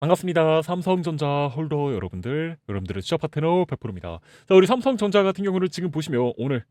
반갑습니다. 삼성전자 홀더 여러분들의 취업 파트너 100%입니다. 자, 우리 삼성전자 같은 경우를 지금 보시면 오늘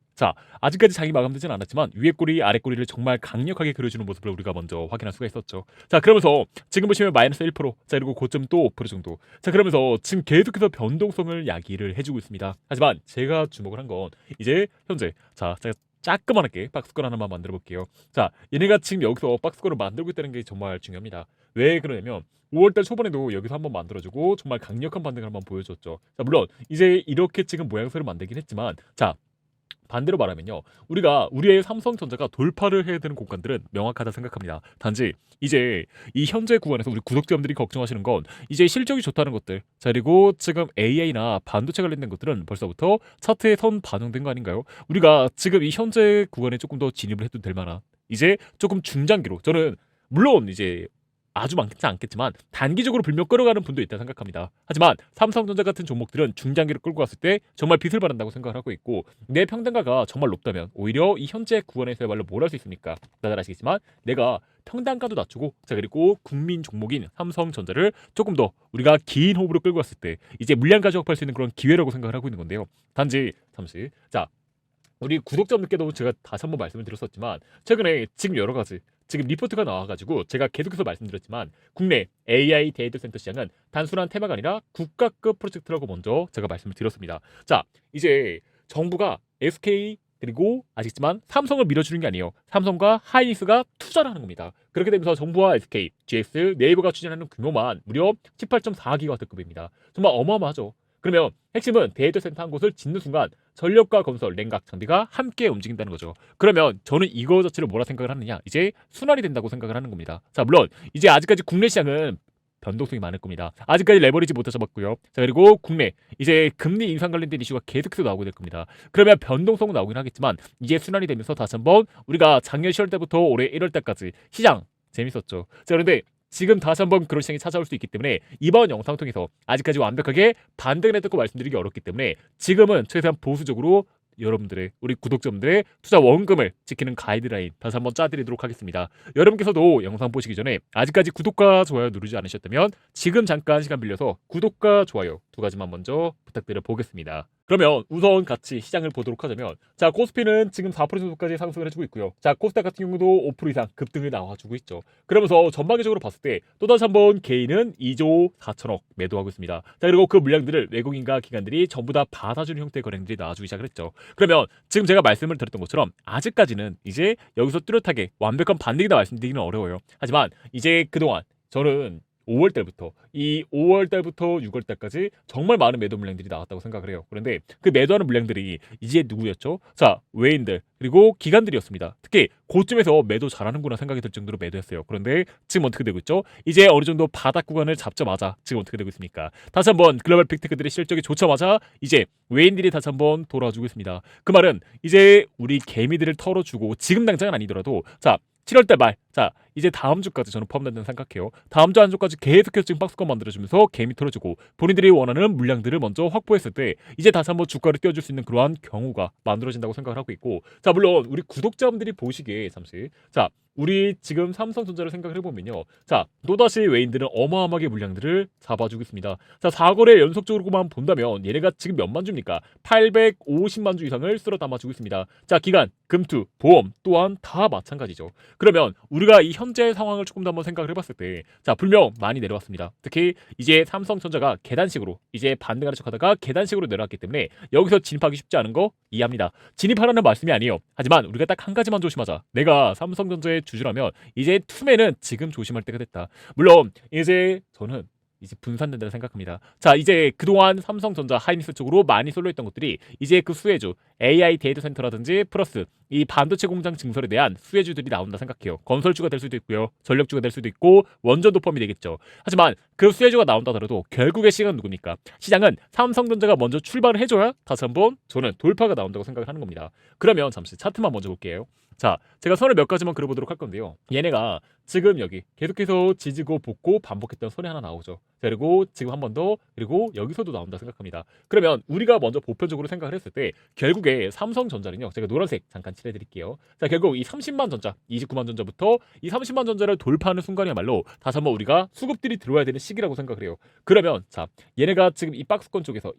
아직까지 장이 마감되진 않았지만 위에 꼬리, 아래 꼬리를 정말 강력하게 그려주는 모습을 우리가 먼저 확인할 수가 있었죠. 자, 그러면서 지금 보시면 마이너스 1%, 자, 그리고 고점 또 5% 정도. 자, 그러면서 지금 계속해서 변동성을 야기를 해주고 있습니다. 하지만 제가 주목을 한 건 이제 현재 제가 짜끄만하게 박스권 하나만 만들어 볼게요. 자, 얘네가 지금 여기서 박스권을 만들고 있다는 게 정말 중요합니다. 왜 그러냐면 5월달 초반에도 여기서 한번 만들어주고 정말 강력한 반등을 한번 보여줬죠. 자, 물론 이제 이렇게 지금 모양새를 만들긴 했지만, 반대로 말하면요, 우리의 삼성전자가 돌파를 해야 되는 공간들은 명확하다 생각합니다. 단지 이제 이 현재 구간에서 우리 구독자분들이 걱정하시는 건 이제 실적이 좋다는 것들, 자, 그리고 지금 AI나 반도체 관련된 것들은 벌써부터 차트에 선 반영된 거 아닌가요? 우리가 지금 이 현재 구간에 조금 더 진입을 해도 될 만한, 이제 조금 중장기로, 저는 물론 이제 아주 많지 않겠지만 단기적으로 불며 끌어가는 분도 있다 생각합니다. 하지만 삼성전자 같은 종목들은 중장기로 끌고 갔을 때 정말 빛을 발한다고 생각을 하고 있고, 내 평단가가 정말 높다면 오히려 이 현재 구간에서야말로 뭘 할 수 있습니까? 다들 아시겠지만 내가 평단가도 낮추고, 자, 그리고 국민 종목인 삼성전자를 조금 더 우리가 긴 호흡으로 끌고 갔을 때 이제 물량 가져갈 수 있는 그런 기회라고 생각을 하고 있는 건데요. 단지 잠시 우리 구독자분들께도 제가 다시 한번 말씀을 드렸었지만, 최근에 지금 여러 가지 지금 리포트가 나와가지고 제가 계속해서 말씀드렸지만, 국내 AI 데이터 센터 시장은 단순한 테마가 아니라 국가급 프로젝트라고 먼저 제가 말씀을 드렸습니다. 자, 이제 정부가 SK 그리고 아시겠지만 삼성을 밀어주는 게 아니에요. 삼성과 하이닉스가 투자를 하는 겁니다. 그렇게 되면서 정부와 SK, GX, 네이버가 추진하는 규모만 무려 18.4기가와트급입니다. 정말 어마어마하죠. 그러면 핵심은 데이터 센터 한 곳을 짓는 순간 전력과 건설, 냉각, 장비가 함께 움직인다는 거죠. 그러면 저는 이거 자체를 뭐라 생각을 하느냐? 이제 순환이 된다고 생각을 하는 겁니다. 자, 물론 이제 아직까지 국내 시장은 변동성이 많을 겁니다. 아직까지 레버리지 못 잡았고요. 자, 그리고 국내 이제 금리 인상 관련된 이슈가 계속해서 나오게 될 겁니다. 그러면 변동성은 나오긴 하겠지만 이제 순환이 되면서 다시 한번 우리가 작년 10월 때부터 올해 1월 때까지 시장 재밌었죠. 자, 그런데 지금 다시 한번 그런 시장이 찾아올 수 있기 때문에 이번 영상 통해서 아직까지 완벽하게 반등을 했다고 말씀드리기 어렵기 때문에 지금은 최대한 보수적으로 여러분들의, 우리 구독자분들의 투자 원금을 지키는 가이드라인 다시 한번 짜드리도록 하겠습니다. 여러분께서도 영상 보시기 전에 아직까지 구독과 좋아요 누르지 않으셨다면 지금 잠깐 시간 빌려서 구독과 좋아요 두 가지만 먼저 부탁드려 보겠습니다. 그러면 우선 같이 시장을 보도록 하자면, 자, 코스피는 지금 4% 정도까지 상승을 해주고 있고요. 자, 코스닥 같은 경우도 5% 이상 급등을 나와주고 있죠. 그러면서 전반적으로 봤을 때 또다시 한번 개인은 2조 4천억 매도하고 있습니다. 자, 그리고 그 물량들을 외국인과 기관들이 전부 다 받아주는 형태의 거래들이 나와주기 시작을 했죠. 그러면 지금 제가 말씀을 드렸던 것처럼 아직까지는 이제 여기서 뚜렷하게 완벽한 반등이다 말씀드리기는 어려워요. 하지만 이제 그동안 저는 5월 달부터 6월 달까지 정말 많은 매도 물량들이 나왔다고 생각을 해요. 그런데 그 매도하는 물량들이 이제 누구였죠? 자, 외인들 그리고 기관들이었습니다. 특히 고점에서 매도 잘하는구나 생각이 들 정도로 매도했어요. 그런데 지금 어떻게 되고 있죠? 이제 어느 정도 바닥 구간을 잡자마자 지금 어떻게 되고 있습니까? 다시 한번 글로벌 빅테크들의 실적이 좋자마자 이제 외인들이 다시 한번 돌아주고 있습니다. 그 말은 이제 우리 개미들을 털어주고, 지금 당장은 아니더라도 7월달 말, 이제 다음 주까지 저는 포함된다고 생각해요. 다음 주 안주까지 계속해서 지금 박스권 만들어주면서 개미 털어주고 본인들이 원하는 물량들을 먼저 확보했을 때 이제 다시 한번 주가를 띄워줄 수 있는 그러한 경우가 만들어진다고 생각을 하고 있고, 자, 물론 우리 구독자분들이 보시기에 잠시 우리 지금 삼성전자를 생각을 해보면요, 또다시 외인들은 어마어마하게 물량들을 잡아주고 있습니다. 자, 4거래 연속적으로만 본다면 얘네가 지금 몇만 주입니까? 850만 주 이상을 쓸어 담아주고 있습니다. 자, 기간, 금투, 보험 또한 다 마찬가지죠. 그러면 우리가 이 현재 상황을 조금 더 한번 생각을 해봤을 때, 분명 많이 내려왔습니다. 특히 이제 삼성전자가 계단식으로 이제 반등하는 척하다가 계단식으로 내려왔기 때문에 여기서 진입하기 쉽지 않은 거 이해합니다. 진입하라는 말씀이 아니에요. 하지만 우리가 딱 한 가지만 조심하자. 내가 삼성전자의 주주라면 이제 투매는 지금 조심할 때가 됐다. 물론 이제 저는 이제 분산된다고 생각합니다. 자, 이제 그동안 삼성전자, 하이닉스 쪽으로 많이 쏠려있던 것들이 이제 그 수혜주, AI 데이터 센터라든지 플러스 이 반도체 공장 증설에 대한 수혜주들이 나온다 생각해요. 건설주가 될 수도 있고요, 전력주가 될 수도 있고, 원전도 포함이 되겠죠. 하지만 그 수혜주가 나온다 하더라도 결국의 시장은 누굽니까? 시장은 삼성전자가 먼저 출발을 해줘야 다시 한번 저는 돌파가 나온다고 생각을 하는 겁니다. 그러면 잠시 차트만 먼저 볼게요. 자, 제가 선을 몇 가지만 그려보도록 할 건데요. 얘네가 지금 여기 계속해서 지지고 볶고 반복했던 선이 하나 나오죠. 그리고 지금 한 번 더, 그리고 여기서도 나온다 생각합니다. 그러면 우리가 먼저 보편적으로 생각을 했을 때 결국에 삼성전자는요. 제가 노란색 잠깐 칠해드릴게요. 자, 결국 이 30만 전자, 29만 전자부터 이 30만 전자를 돌파하는 순간이야말로 다시 한번 우리가 수급들이 들어와야 되는 시기라고 생각을 해요. 그러면 자, 얘네가 지금 이 박스권 쪽에서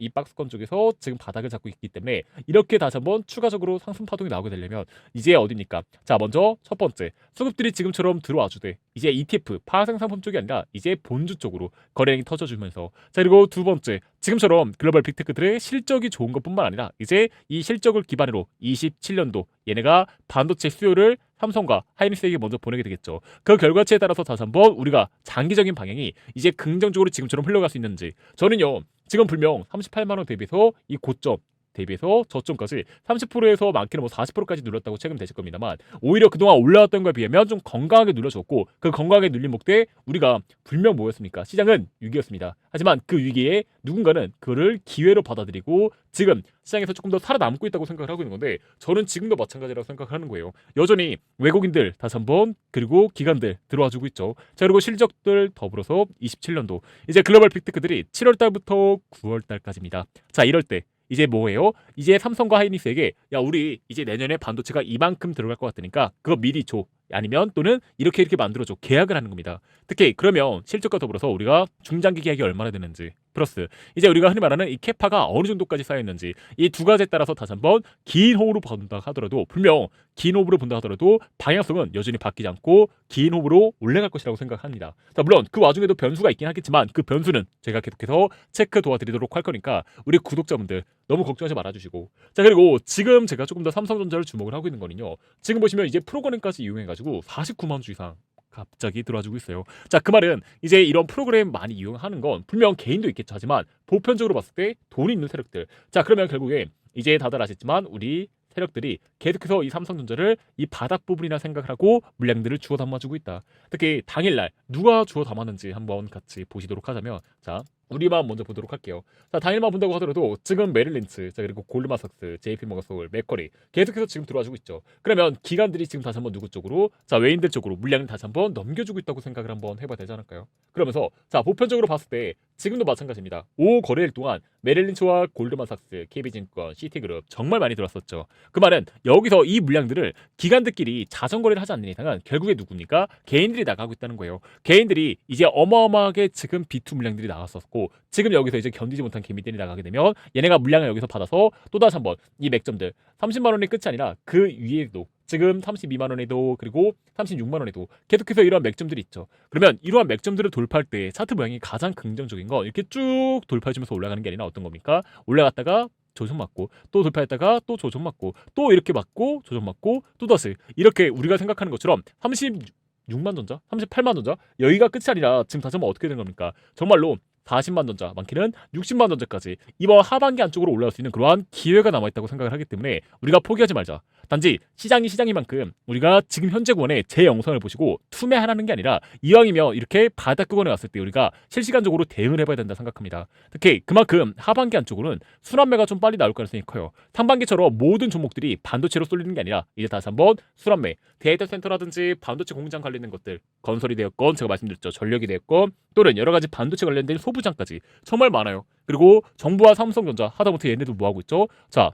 지금 바닥을 잡고 있기 때문에 이렇게 다시 한번 추가적으로 상승 파동이 나오게 되려면 이제 어디입니까? 자, 먼저 첫 번째 수급들이 지금처럼 들어와주되 이제 ETF 파생 상품 쪽이 아니라 이제 본주 쪽으로 거래량이 터져주면서, 자, 그리고 두 번째 지금처럼 글로벌 빅테크들의 실적이 좋은 것뿐만 아니라 이제 이 실적을 기반으로 27년도 얘네가 반도체 수요를 삼성과 하이닉스에게 먼저 보내게 되겠죠. 그 결과치에 따라서 다시 한번 우리가 장기적인 방향이 이제 긍정적으로 지금처럼 흘러갈 수 있는지, 저는요 지금 분명 38만 원 대비해서 이 고점 대비해서 저점까지 30%에서 많게는 뭐 40%까지 눌렀다고 최근 되실 겁니다만, 오히려 그동안 올라왔던 거에 비하면 좀 건강하게 눌러줬고, 그 건강하게 눌린 목대 우리가 분명 뭐였습니까? 시장은 위기였습니다. 하지만 그 위기에 누군가는 그를 기회로 받아들이고 지금 시장에서 조금 더 살아남고 있다고 생각을 하고 있는 건데, 저는 지금도 마찬가지라고 생각하는 거예요. 여전히 외국인들 다시 한번, 그리고 기관들 들어와주고 있죠. 자, 그리고 실적들 더불어서 27년도 이제 글로벌 빅테크들이 7월달부터 9월달까지입니다. 자, 이럴 때 이제 뭐예요? 이제 삼성과 하이닉스에게 야, 우리 이제 내년에 반도체가 이만큼 들어갈 것 같으니까 그거 미리 줘. 아니면 또는 이렇게 만들어줘. 계약을 하는 겁니다. 특히 그러면 실적과 더불어서 우리가 중장기 계약이 얼마나 되는지, 플러스 이제 우리가 흔히 말하는 이 캐파가 어느 정도까지 쌓였는지, 이 두 가지에 따라서 다시 한번 긴 호흡으로 본다 하더라도, 분명 긴 호흡으로 본다 하더라도 방향성은 여전히 바뀌지 않고 긴 호흡으로 올라갈 것이라고 생각합니다. 자, 물론 그 와중에도 변수가 있긴 하겠지만 그 변수는 제가 계속해서 체크 도와드리도록 할 거니까 우리 구독자분들 너무 걱정하지 말아주시고, 자, 그리고 지금 제가 조금 더 삼성전자를 주목을 하고 있는 거는요, 지금 보시면 이제 프로그램까지 이용해가지고 49만 주 이상 갑자기 들어와주고 있어요. 자, 그 말은 이제 이런 프로그램 많이 이용하는 건 분명 개인도 있겠죠. 하지만 보편적으로 봤을 때 돈이 있는 세력들, 자, 그러면 결국에 이제 다들 아시지만 우리 세력들이 계속해서 이 삼성전자를 이 바닥 부분이나 생각을 하고 물량들을 주워 담아주고 있다. 특히 당일날 누가 주워 담았는지 한번 같이 보시도록 하자면, 자, 우리만 먼저 보도록 할게요. 자, 당일만 본다고 하더라도 지금 메릴린츠, 자, 그리고 골드만삭스, JP모건소울, 맥쿼리 계속해서 지금 들어와주고 있죠. 그러면 기관들이 지금 다시 한번 누구 쪽으로, 자, 외인들 쪽으로 물량을 다시 한번 넘겨주고 있다고 생각을 한번 해봐야 되지 않을까요? 그러면서 자, 보편적으로 봤을 때 지금도 마찬가지입니다. 5 거래일 동안 메릴린츠와 골드만삭스, KB증권, 시티그룹 정말 많이 들어왔었죠. 그 말은 여기서 이 물량들을 기관들끼리 자전거래를 하지 않는 이상은 결국에 누굽니까? 개인들이 나가고 있다는 거예요. 개인들이 이제 어마어마하게 지금 B2 물량들이 나왔었고, 지금 여기서 이제 견디지 못한 개미들이 나가게 되면 얘네가 물량을 여기서 받아서 또다시 한번 이 맥점들 30만 원이 끝이 아니라 그 위에도 지금 32만 원에도, 그리고 36만 원에도 계속해서 이러한 맥점들이 있죠. 그러면 이러한 맥점들을 돌파할 때 차트 모양이 가장 긍정적인 건 이렇게 쭉 돌파해주면서 올라가는 게 아니라 어떤 겁니까? 올라갔다가 조정 맞고 또 돌파했다가 또 조정 맞고 또 이렇게 맞고 조정 맞고 또 다시 이렇게 우리가 생각하는 것처럼 36만 전자, 38만 전자 여기가 끝이 아니라 지금 다시 한번 어떻게 된 겁니까? 정말로 40만 전자, 많게는 60만 전자까지 이번 하반기 안쪽으로 올라올 수 있는 그러한 기회가 남아있다고 생각을 하기 때문에 우리가 포기하지 말자. 단지 시장이 시장인 만큼 우리가 지금 현재 구간에 제 영상을 보시고 투매하라는 게 아니라 이왕이면 이렇게 바닥 구간에 왔을 때 우리가 실시간적으로 대응을 해봐야 된다 생각합니다. 특히 그만큼 하반기 안쪽으로는 순환매가 좀 빨리 나올 가능성이 커요. 상반기처럼 모든 종목들이 반도체로 쏠리는 게 아니라 이제 다시 한번 순환매, 데이터 센터라든지 반도체 공장 관련된 것들, 건설이 되었건 제가 말씀드렸죠, 전력이 되었건 또는 여러 가지 반도체 관련된 소부장까지 정말 많아요. 그리고 정부와 삼성전자 하다못해 얘네도 뭐 하고 있죠? 자,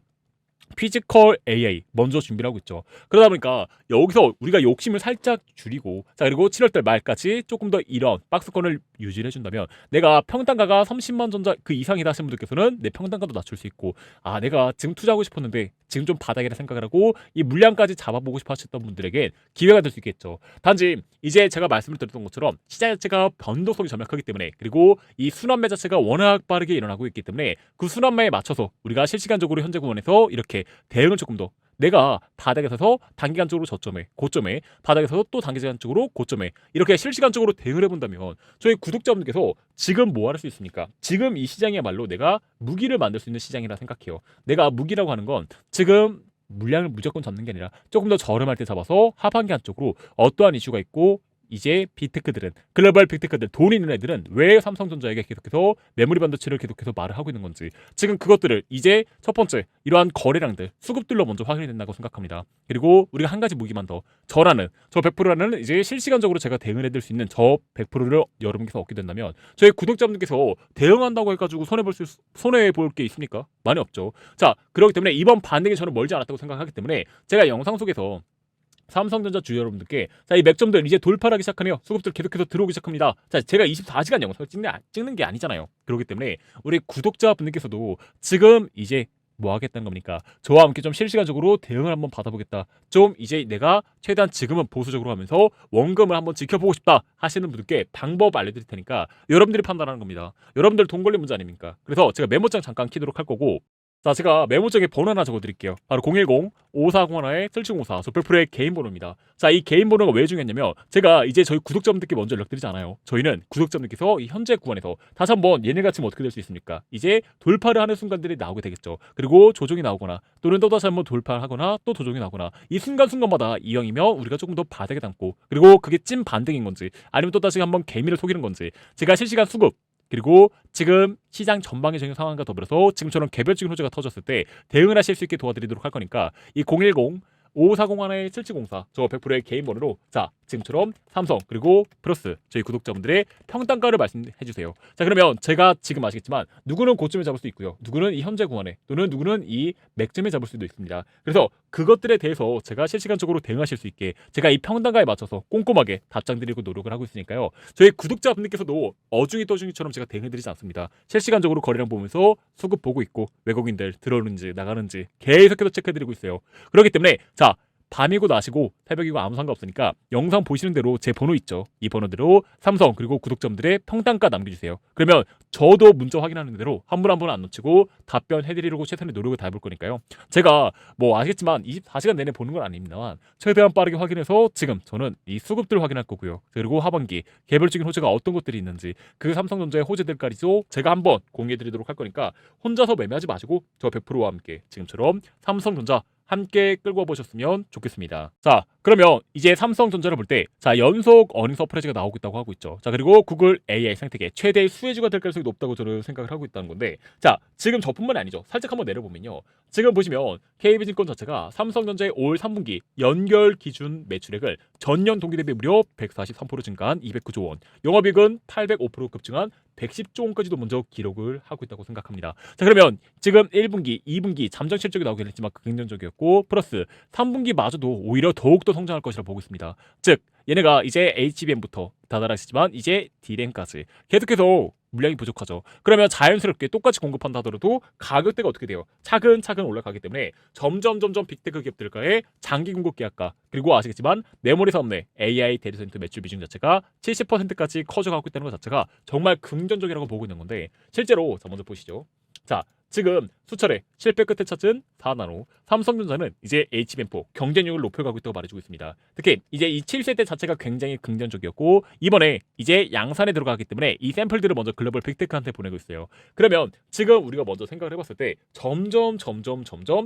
피지컬 AI 먼저 준비를 하고 있죠. 그러다 보니까 여기서 우리가 욕심을 살짝 줄이고, 자, 그리고 7월달 말까지 조금 더 이런 박스권을 유지를 해준다면 내가 평단가가 30만 전자 그 이상이다 하시는 분들께서는 내 평단가도 낮출 수 있고, 아, 내가 지금 투자하고 싶었는데 지금 좀 바닥이라 생각을 하고 이 물량까지 잡아보고 싶어 하셨던 분들에게 기회가 될 수 있겠죠. 단지 이제 제가 말씀을 드렸던 것처럼 시장 자체가 변동성이 점약하기 때문에, 그리고 이 순환매 자체가 워낙 빠르게 일어나고 있기 때문에 그 순환매에 맞춰서 우리가 실시간적으로 현재 구간에서 이렇게 대응을 조금 더, 내가 바닥에서 단기간적으로 저점에 고점에, 바닥에서 또 단기간적으로 고점에 이렇게 실시간적으로 대응을 해본다면 저희 구독자분들께서 지금 뭐 할 수 있습니까? 지금 이 시장이야말로 내가 무기를 만들 수 있는 시장이라 생각해요. 내가 무기라고 하는 건 지금 물량을 무조건 잡는 게 아니라 조금 더 저렴할 때 잡아서 하반기 한쪽으로 어떠한 이슈가 있고 이제 빅테크들은 글로벌 빅테크들 돈 있는 애들은 왜 삼성전자에게 계속해서 메모리 반도체를 계속해서 말을 하고 있는 건지 지금 그것들을 이제 첫 번째 이러한 거래량들 수급들로 먼저 확인이 된다고 생각합니다. 그리고 우리가 한 가지 무기만 더 저라는 저 100%라는 이제 실시간적으로 제가 대응을 해드릴 수 있는 저 100%를 여러분께서 얻게 된다면 저희 구독자분들께서 대응한다고 해가지고 손해볼 게 있습니까? 많이 없죠. 자, 그렇기 때문에 이번 반등이 저는 멀지 않았다고 생각하기 때문에 제가 영상 속에서 삼성전자 주주 여러분들께 자, 이 맥점들 이제 돌파하기 시작하네요. 수급들 계속해서 들어오기 시작합니다. 자, 제가 24시간 영상을 찍는 게 아니잖아요. 그렇기 때문에 우리 구독자분들께서도 지금 이제 뭐 하겠다는 겁니까? 저와 함께 좀 실시간적으로 대응을 한번 받아보겠다. 좀 이제 내가 최대한 지금은 보수적으로 하면서 원금을 한번 지켜보고 싶다 하시는 분들께 방법 알려드릴 테니까 여러분들이 판단하는 겁니다. 여러분들 돈 걸린 문제 아닙니까? 그래서 제가 메모장 잠깐 키도록 할 거고 자, 제가 메모장에 번호 하나 적어드릴게요. 바로 010-5401-7754 저 100%의 개인 번호입니다. 자, 이 개인 번호가 왜 중요했냐면 제가 이제 저희 구독자분들께 먼저 연락드리지 않아요. 저희는 구독자분들께서 이 현재 구간에서 다시 한번 얘네가 지금 어떻게 될 수 있습니까? 이제 돌파를 하는 순간들이 나오게 되겠죠. 그리고 조정이 나오거나 또는 또 다시 한번 돌파를 하거나 또 조정이 나오거나 이 순간순간마다 이형이면 우리가 조금 더 바닥에 담고 그리고 그게 찐 반등인 건지 아니면 또 다시 한번 개미를 속이는 건지 제가 실시간 수급 그리고 지금 시장 전방의 상황과 더불어서 지금처럼 개별적인 호재가 터졌을 때 대응을 하실 수 있게 도와드리도록 할 거니까 이 010-5401-7704 저 100%의 개인 번호로 자 지금처럼 삼성 그리고 플러스 저희 구독자분들의 평단가를 말씀해 주세요. 자, 그러면 제가 지금 아시겠지만 누구는 고점에 잡을 수 있고요. 누구는 이 현재 구간에 또는 누구는 이 맥점에 잡을 수도 있습니다. 그래서 그것들에 대해서 제가 실시간적으로 대응하실 수 있게 제가 이 평단가에 맞춰서 꼼꼼하게 답장 드리고 노력을 하고 있으니까요. 저희 구독자분들께서도 어중이 떠중이처럼 제가 대응해드리지 않습니다. 실시간적으로 거래량 보면서 수급 보고 있고 외국인들 들어오는지 나가는지 계속해서 체크해드리고 있어요. 그렇기 때문에 자 밤이고 낮이고 새벽이고 아무 상관없으니까 영상 보시는 대로 제 번호 있죠. 이 번호대로 삼성 그리고 구독자분들의 평단가 남겨주세요. 그러면 저도 문자 확인하는 대로 한 분 한 분 안 놓치고 답변해드리려고 최선의 노력을 다해볼 거니까요. 제가 뭐 아시겠지만 24시간 내내 보는 건 아닙니다만 최대한 빠르게 확인해서 지금 저는 이 수급들을 확인할 거고요. 그리고 하반기 개별적인 호재가 어떤 것들이 있는지 그 삼성전자의 호재들까지도 제가 한번 공유해드리도록 할 거니까 혼자서 매매하지 마시고 저 100%와 함께 지금처럼 삼성전자 함께 끌고 보셨으면 좋겠습니다. 자, 그러면 이제 삼성전자를 볼 때 자 연속 어닝 서프라이즈가 나오고 있다고 하고 있죠. 자, 그리고 구글 AI 생태계 최대 수혜주가 될 가능성이 높다고 저는 생각을 하고 있다는 건데 자 지금 저뿐만이 아니죠. 살짝 한번 내려보면요. 지금 보시면 KB증권 자체가 삼성전자의 올 3분기 연결 기준 매출액을 전년 동기 대비 무려 143% 증가한 209조 원, 영업이익은 805% 급증한 110조 원까지도 먼저 기록을 하고 있다고 생각합니다. 자, 그러면 지금 1분기, 2분기 잠정 실적이 나오긴 했지만 긍정적이었고 플러스 3분기마저도 오히려 더욱더 성장할 것이라 보고 있습니다. 즉 얘네가 이제 HBM부터 다다라시지만 이제 D램까지 계속해서 물량이 부족하죠. 그러면 자연스럽게 똑같이 공급한다 하더라도 가격대가 어떻게 돼요? 차근차근 올라가기 때문에 점점 빅테크 기업들과의 장기 공급 계약과 그리고 아시겠지만 메모리 사업 내 AI 데이터 센터 매출 비중 자체가 70%까지 커져가고 있다는 것 자체가 정말 긍정적이라고 보고 있는 건데 실제로 자 먼저 보시죠. 자 지금 수차례 실패 끝에 찾은 4나노 삼성전자는 이제 HBM4 경쟁력을 높여가고 있다고 말해주고 있습니다. 특히 이제 이 7세대 자체가 굉장히 긍정적이었고 이번에 이제 양산에 들어가기 때문에 이 샘플들을 먼저 글로벌 빅테크한테 보내고 있어요. 그러면 지금 우리가 먼저 생각을 해봤을 때 점점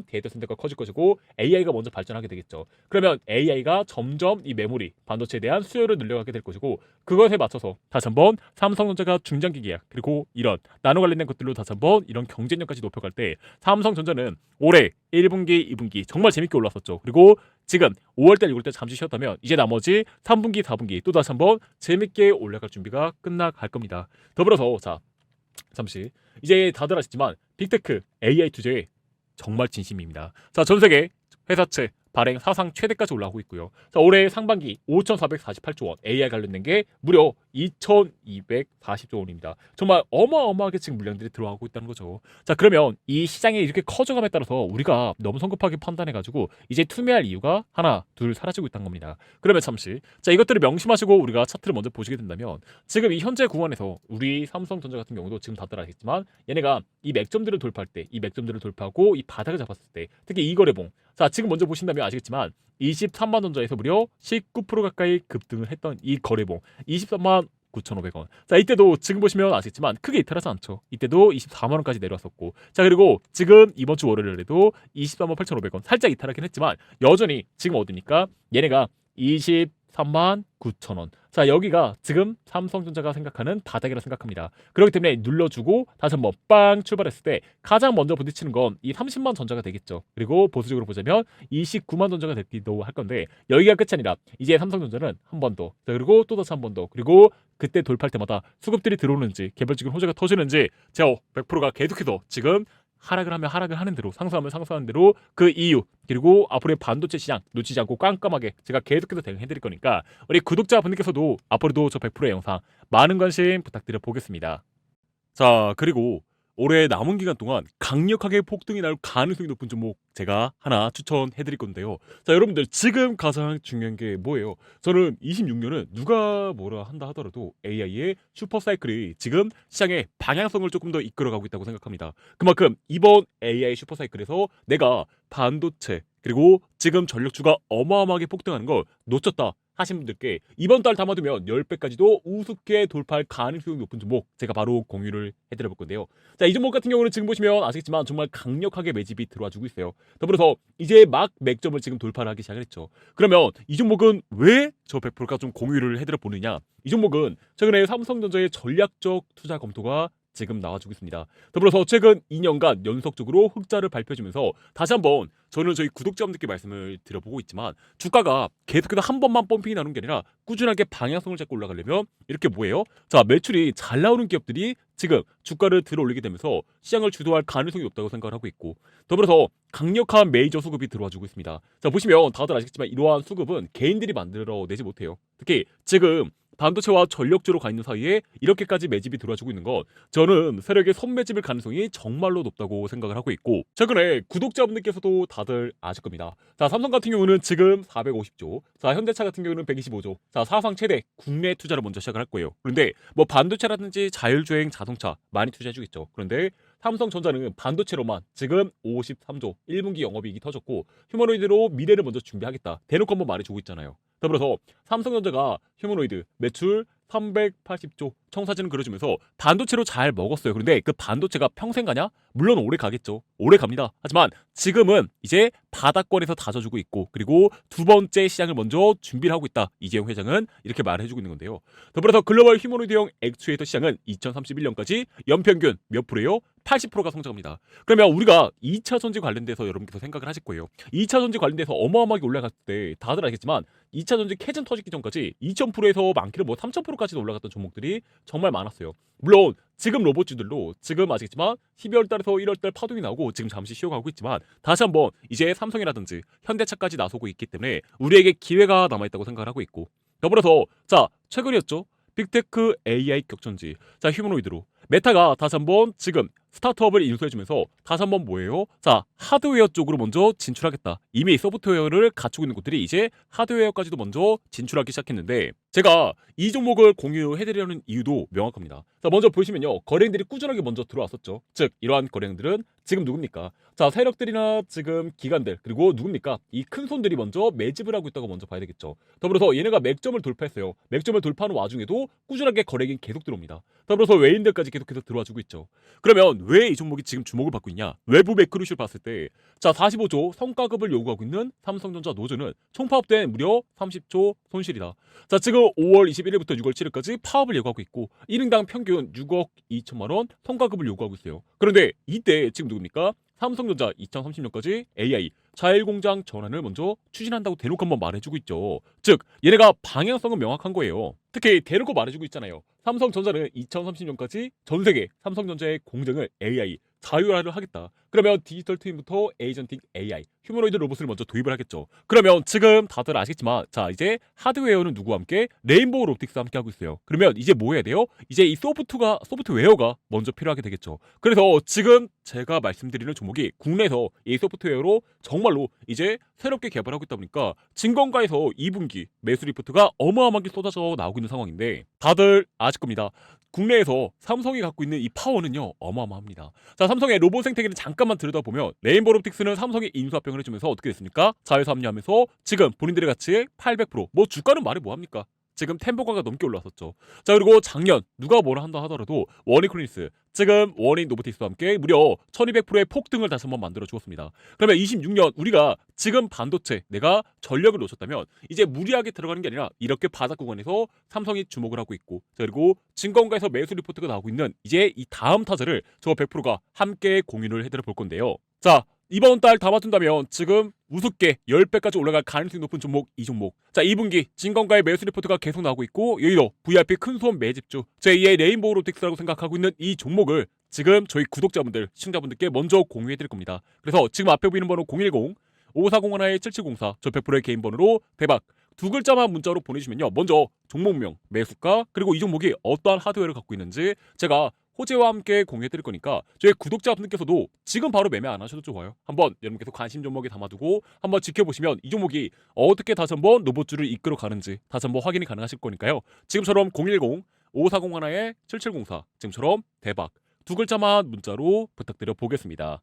데이터 센터가 커질 것이고 AI가 먼저 발전하게 되겠죠. 그러면 AI가 점점 이 메모리 반도체에 대한 수요를 늘려가게 될 것이고 그것에 맞춰서 다시 한번 삼성전자가 중장기 계약 그리고 이런 나노 관련된 것들로 다시 한번 이런 경쟁력까지 높여갈 때 삼성전자는 올해 1분기, 2분기 정말 재밌게 올랐었죠. 그리고 지금 5월달, 6월달 잠시 쉬었다면 이제 나머지 3분기, 4분기 또 다시 한번 재밌게 올라갈 준비가 끝나갈 겁니다. 더불어서 자 잠시 이제 다들 아시지만 빅테크 AI 투자에 정말 진심입니다. 자, 전 세계 회사채 발행 사상 최대까지 올라오고 있고요. 자, 올해 상반기 5,448조 원 AI 관련된 게 무려 2,240조 원입니다. 정말 어마어마하게 지금 물량들이 들어가고 있다는 거죠. 자, 그러면 이 시장이 이렇게 커져감에 따라서 우리가 너무 성급하게 판단해가지고 이제 투매할 이유가 하나, 둘 사라지고 있다는 겁니다. 그러면 잠시 자 이것들을 명심하시고 우리가 차트를 먼저 보시게 된다면 지금 이 현재 구간에서 우리 삼성전자 같은 경우도 지금 다들 아시겠지만 얘네가 이 맥점들을 돌파할 때, 이 맥점들을 돌파하고 이 바닥을 잡았을 때 특히 이 거래봉 자 지금 먼저 보신다면 아시겠지만 23만 전자에서 무려 19% 가까이 급등을 했던 이 거래봉 23만 9,500원. 자 이때도 지금 보시면 아시겠지만 크게 이탈하지 않죠. 이때도 24만 원까지 내려왔었고 자 그리고 지금 이번 주 월요일에도 23만 8,500원 살짝 이탈하긴 했지만 여전히 지금 어디입니까? 얘네가 23만 39,000원. 자, 여기가 지금 삼성전자가 생각하는 바닥이라 생각합니다. 그렇기 때문에 눌러주고 다시 한번 빵 출발했을 때 가장 먼저 부딪히는 건 이 30만 전자가 되겠죠. 그리고 보수적으로 보자면 29만 전자가 되기도 할 건데 여기가 끝이 아니라 이제 삼성전자는 한 번 더, 자, 그리고 또 다시 한 번 더, 그리고 그때 돌파할 때마다 수급들이 들어오는지 개별적인 호재가 터지는지 제가 100%가 계속해서 지금 하락을 하면 하락을 하는 대로, 상승하면 상승하는 대로 그 이유, 그리고 앞으로의 반도체 시장 놓치지 않고 깜깜하게 제가 계속해서 대응해드릴 거니까 우리 구독자분들께서도 앞으로도 저 100%의 영상 많은 관심 부탁드려 보겠습니다. 자, 그리고 올해 남은 기간 동안 강력하게 폭등이 날 가능성이 높은 종목 제가 하나 추천해 드릴 건데요. 자, 여러분들 지금 가장 중요한 게 뭐예요? 저는 26년은 누가 뭐라 한다 하더라도 AI의 슈퍼사이클이 지금 시장의 방향성을 조금 더 이끌어가고 있다고 생각합니다. 그만큼 이번 AI 슈퍼사이클에서 내가 반도체 그리고 지금 전력주가 어마어마하게 폭등하는 걸 놓쳤다 하신 분들께 이번 달 담아두면 10배까지도 우습게 돌파할 가능성이 높은 종목 제가 바로 공유를 해드려 볼 건데요. 자, 이 종목 같은 경우는 지금 보시면 아시겠지만 정말 강력하게 매집이 들어와 주고 있어요. 더불어서 이제 막 맥점을 지금 돌파를 하기 시작을 했죠. 그러면 이 종목은 왜 저 100%가 좀 공유를 해드려 보느냐? 이 종목은 최근에 삼성전자의 전략적 투자 검토가 지금 나와주고 있습니다. 더불어서 최근 2년간 연속적으로 흑자를 발표해주면서 다시 한번 저는 저희 구독자분들께 말씀을 드려보고 있지만 주가가 계속해서 한 번만 펌핑이 나는 게 아니라 꾸준하게 방향성을 잡고 올라가려면 이렇게 뭐예요? 자, 매출이 잘 나오는 기업들이 지금 주가를 들어 올리게 되면서 시장을 주도할 가능성이 높다고 생각을 하고 있고, 더불어서 강력한 메이저 수급이 들어와주고 있습니다. 자, 보시면 다들 아시겠지만 이러한 수급은 개인들이 만들어내지 못해요. 특히 지금 반도체와 전력주로 가 있는 사이에 이렇게까지 매집이 들어와주고 있는 건 저는 세력의 선매집일 가능성이 정말로 높다고 생각을 하고 있고, 최근에 구독자분들께서도 다들 아실 겁니다. 자, 삼성 같은 경우는 지금 450조, 자, 현대차 같은 경우는 125조, 자, 사상 최대 국내 투자를 먼저 시작을 할 거예요. 그런데 뭐 반도체라든지 자율주행 자동차 많이 투자해주겠죠. 그런데 삼성전자는 반도체로만 지금 53조 1분기 영업이익이 터졌고 휴머노이드로 미래를 먼저 준비하겠다 대놓고 한번 말해주고 있잖아요. 더불어서 삼성전자가 휴머노이드 매출 380조 청사진을 그려주면서 반도체로 잘 먹었어요. 그런데 그 반도체가 평생 가냐? 물론 오래 가겠죠. 오래 갑니다. 하지만 지금은 이제 바닥권에서 다져주고 있고, 그리고 두 번째 시장을 먼저 준비를 하고 있다. 이재용 회장은 이렇게 말해주고 있는 건데요. 더불어서 글로벌 휴머노이드형 액추에이터 시장은 2031년까지 연평균 몇 프로예요? 80%가 성장합니다. 그러면 우리가 2차 전지 관련돼서 여러분께서 생각을 하실 거예요. 2차 전지 관련돼서 어마어마하게 올라갔을 때 다들 알겠지만 2차 전지 캐즌 터지기 전까지 2000%에서 많게는 뭐 3000%까지도 올라갔던 종목들이 정말 많았어요. 물론 지금 로봇주들도 지금 아시겠지만 12월 달에서 1월 달 파동이 나오고 지금 잠시 쉬어가고 있지만 다시 한번 이제 삼성이라든지 현대차까지 나서고 있기 때문에 우리에게 기회가 남아있다고 생각을 하고 있고, 더불어서 자, 최근이었죠. 빅테크 AI 격전지, 자, 휴머노이드로 메타가 다시 한번 지금 스타트업을 인수해주면서 다시 한번 뭐예요? 자, 하드웨어 쪽으로 먼저 진출하겠다. 이미 소프트웨어를 갖추고 있는 곳들이 이제 하드웨어까지도 먼저 진출하기 시작했는데 제가 이 종목을 공유해드리려는 이유도 명확합니다. 자, 먼저 보시면요, 거래량들이 꾸준하게 먼저 들어왔었죠. 즉 이러한 거래량들은 지금 누굽니까? 자, 세력들이나 지금 기관들, 그리고 누굽니까? 이 큰 손들이 먼저 매집을 하고 있다고 먼저 봐야 되겠죠. 더불어서 얘네가 맥점을 돌파했어요. 맥점을 돌파하는 와중에도 꾸준하게 거래량이 계속 들어옵니다. 더불어서 외인들까지 계속해서 들어와주고 있죠. 그러면 왜 이 종목이 지금 주목을 받고 있냐? 외부 매크로슈를 봤을 때, 자, 45조 성과급을 요구하고 있는 삼성전자 노조는 총 파업된 무려 30조 손실이다. 자, 지금 5월 21일부터 6월 7일까지 파업을 예고하고 있고 1인당 평균 6억 2천만 원 성과급을 요구하고 있어요. 그런데 이때 지금 누굽니까? 삼성전자 2030년까지 AI 자율공장 전환을 먼저 추진한다고 대놓고 한번 말해주고 있죠. 즉 얘네가 방향성은 명확한 거예요. 특히 대놓고 말해주고 있잖아요. 삼성전자는 2030년까지 전 세계 삼성전자의 공장을 AI 자율화를 하겠다. 그러면 디지털 트윈부터 에이전틱 AI, 휴머노이드 로봇을 먼저 도입을 하겠죠. 그러면 지금 다들 아시겠지만 자, 이제 하드웨어는 누구와 함께? 레인보우 로보틱스와 함께 하고 있어요. 그러면 이제 뭐 해야 돼요? 이제 이 소프트웨어가 먼저 필요하게 되겠죠. 그래서 지금 제가 말씀드리는 종목이 국내에서 이 소프트웨어로 정말로 이제 새롭게 개발하고 있다 보니까 진건가에서 2분기 매수 리포트가 어마어마하게 쏟아져 나오고 있는 상황인데 다들 아실 겁니다. 국내에서 삼성이 갖고 있는 이 파워는요 어마어마합니다. 자, 삼성의 로봇 생태계를 잠깐만 들여다보면 레인보우 로보틱스는 삼성이 인수합병을 해주면서 어떻게 됐습니까? 자회사 합류하면서 지금 본인들의 가치의 800%, 뭐 주가는 말해 뭐합니까? 지금 템포가가 넘게 올랐었죠. 자, 그리고 작년 누가 뭐라 한다 하더라도 워닝클리닉스, 지금 워닝 노보티스와 함께 무려 1200%의 폭등을 다시 한번 만들어 주었습니다. 그러면 26년 우리가 지금 반도체 내가 전력을 놓쳤다면 이제 무리하게 들어가는 게 아니라 이렇게 바닥 구간에서 삼성이 주목을 하고 있고, 자, 그리고 증권가에서 매수 리포트가 나오고 있는 이제 이 다음 타자를 저 100%가 함께 공유를 해드려 볼 건데요. 자, 이번 달 다 맞춘다면 지금 우습게 10배까지 올라갈 가능성이 높은 종목 이 종목. 자, 2분기 진건가의 매수 리포트가 계속 나오고 있고 여의도 VIP 큰손 매집주 제2의 레인보우 로틱스라고 생각하고 있는 이 종목을 지금 저희 구독자분들, 시청자분들께 먼저 공유해 드릴 겁니다. 그래서 지금 앞에 보이는 번호 010 5401-7704 저 100%의 개인 번호로 대박 두 글자만 문자로 보내주시면요, 먼저 종목명, 매수가, 그리고 이 종목이 어떠한 하드웨어를 갖고 있는지 제가 호재와 함께 공유해드릴 거니까 저희 구독자분들께서도 지금 바로 매매 안 하셔도 좋아요. 한번 여러분께서 관심 종목에 담아두고 한번 지켜보시면 이 종목이 어떻게 다시 한번 로봇주를 이끌어 가는지 다시 한번 확인이 가능하실 거니까요. 지금처럼 010 5401-7704 지금처럼 대박 두 글자만 문자로 부탁드려 보겠습니다.